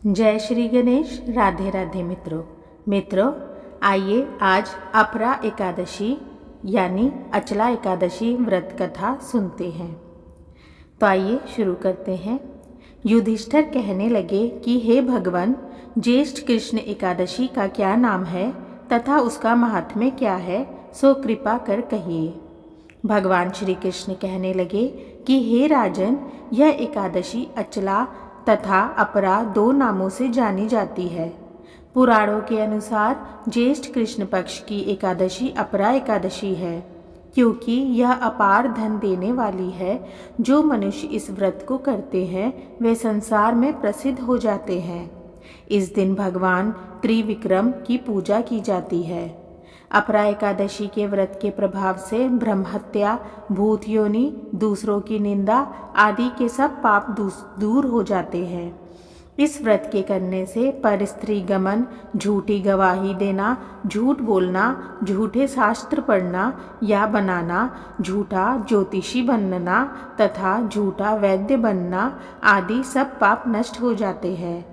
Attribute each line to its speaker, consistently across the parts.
Speaker 1: जय श्री गणेश। राधे राधे मित्रों आइए आज अपरा एकादशी यानी अचला एकादशी व्रत कथा सुनते हैं। तो आइए शुरू करते हैं। युधिष्ठिर कहने लगे कि हे भगवान, ज्येष्ठ कृष्ण एकादशी का क्या नाम है तथा उसका महात्म्य क्या है, सो कृपा कर कहिए। भगवान श्री कृष्ण कहने लगे कि हे राजन, यह एकादशी अचला तथा अपरा दो नामों से जानी जाती है। पुराणों के अनुसार ज्येष्ठ कृष्ण पक्ष की एकादशी अपरा एकादशी है, क्योंकि यह अपार धन देने वाली है। जो मनुष्य इस व्रत को करते हैं वे संसार में प्रसिद्ध हो जाते हैं। इस दिन भगवान त्रिविक्रम की पूजा की जाती है। अपरा एकादशी के व्रत के प्रभाव से ब्रह्महत्या, भूत योनि, दूसरों की निंदा आदि के सब पाप दूर हो जाते हैं। इस व्रत के करने से पर स्त्री गमन, झूठी गवाही देना, झूठ बोलना, झूठे शास्त्र पढ़ना या बनाना, झूठा ज्योतिषी बनना तथा झूठा वैद्य बनना आदि सब पाप नष्ट हो जाते हैं।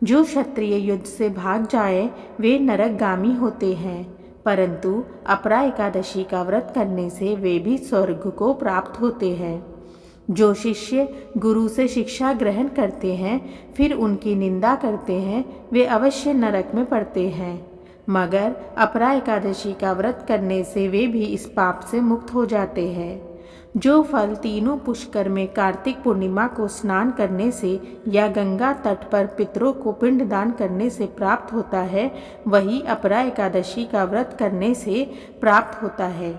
Speaker 1: जो क्षत्रिय युद्ध से भाग जाए वे नरकगामी होते हैं, परंतु अपरा एकादशी का व्रत करने से वे भी स्वर्ग को प्राप्त होते हैं। जो शिष्य गुरु से शिक्षा ग्रहण करते हैं फिर उनकी निंदा करते हैं वे अवश्य नरक में पड़ते हैं, मगर अपरा एकादशी का व्रत करने से वे भी इस पाप से मुक्त हो जाते हैं। जो फल तीनों पुष्कर में कार्तिक पूर्णिमा को स्नान करने से या गंगा तट पर पितरों को पिंडदान करने से प्राप्त होता है, वही अपरा एकादशी का व्रत करने से प्राप्त होता है।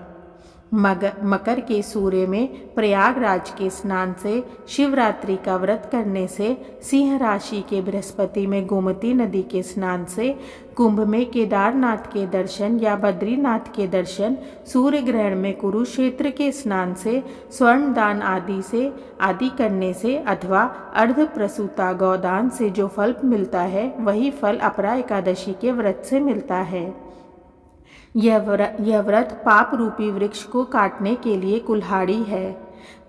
Speaker 1: मकर के सूर्य में प्रयागराज के स्नान से, शिवरात्रि का व्रत करने से, सिंह राशि के बृहस्पति में गोमती नदी के स्नान से, कुंभ में केदारनाथ के दर्शन या बद्रीनाथ के दर्शन, सूर्य ग्रहण में कुरुक्षेत्र के स्नान से, स्वर्ण दान आदि करने से अथवा अर्ध प्रसूता गौदान से जो फल मिलता है वही फल अपरा एकादशी के व्रत से मिलता है। यह व्रत पाप रूपी वृक्ष को काटने के लिए कुल्हाड़ी है,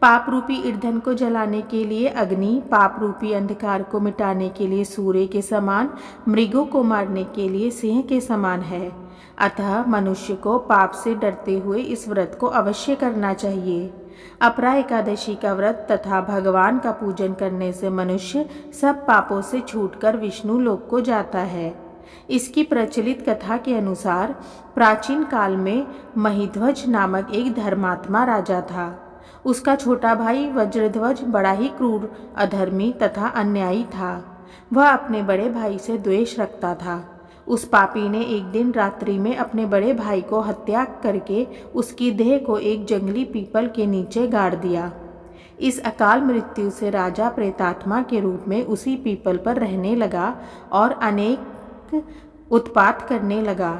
Speaker 1: पाप रूपी ईंधन को जलाने के लिए अग्नि, पाप रूपी अंधकार को मिटाने के लिए सूर्य के समान, मृगों को मारने के लिए सिंह के समान है। अतः मनुष्य को पाप से डरते हुए इस व्रत को अवश्य करना चाहिए। अपरा एकादशी का व्रत तथा भगवान का पूजन करने से मनुष्य सब पापों से छूटकर विष्णु लोक को जाता है। इसकी प्रचलित कथा के अनुसार प्राचीन काल में महिध्वज नामक एक धर्मात्मा राजा था। उसका छोटा भाई वज्रध्वज बड़ा ही क्रूर, अधर्मी तथा अन्यायी था। वह अपने बड़े भाई से द्वेष रखता था। उस पापी ने एक दिन रात्रि में अपने बड़े भाई को हत्या करके उसकी देह को एक जंगली पीपल के नीचे गाड़ दिया। इस अकाल मृत्यु से राजा प्रेतात्मा के रूप में उसी पीपल पर रहने लगा और अनेक उत्पात करने लगा।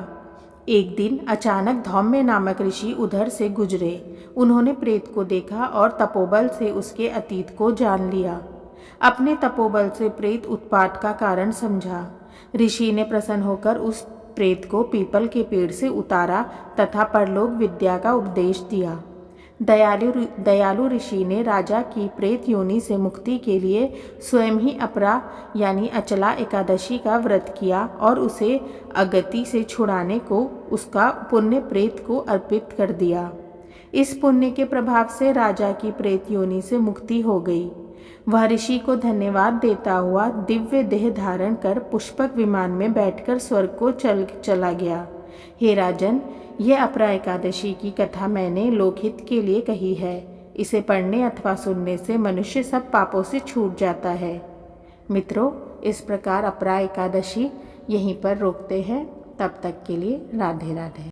Speaker 1: एक दिन अचानक धौम्य नामक ऋषि उधर से गुजरे। उन्होंने प्रेत को देखा और तपोबल से उसके अतीत को जान लिया। अपने तपोबल से प्रेत उत्पात का कारण समझा। ऋषि ने प्रसन्न होकर उस प्रेत को पीपल के पेड़ से उतारा तथा परलोक विद्या का उपदेश दिया। दयालु ऋषि ने राजा की प्रेत योनि से मुक्ति के लिए स्वयं ही अपरा यानी अचला एकादशी का व्रत किया और उसे अगति से छुड़ाने को उसका पुण्य प्रेत को अर्पित कर दिया। इस पुण्य के प्रभाव से राजा की प्रेत योनि से मुक्ति हो गई। वह ऋषि को धन्यवाद देता हुआ दिव्य देह धारण कर पुष्पक विमान में बैठकर स्वर्ग को चला गया। हे राजन, यह अपरा एकादशी की कथा मैंने लोकहित के लिए कही है। इसे पढ़ने अथवा सुनने से मनुष्य सब पापों से छूट जाता है। मित्रों, इस प्रकार अपरा एकादशी यहीं पर रोकते हैं। तब तक के लिए राधे राधे।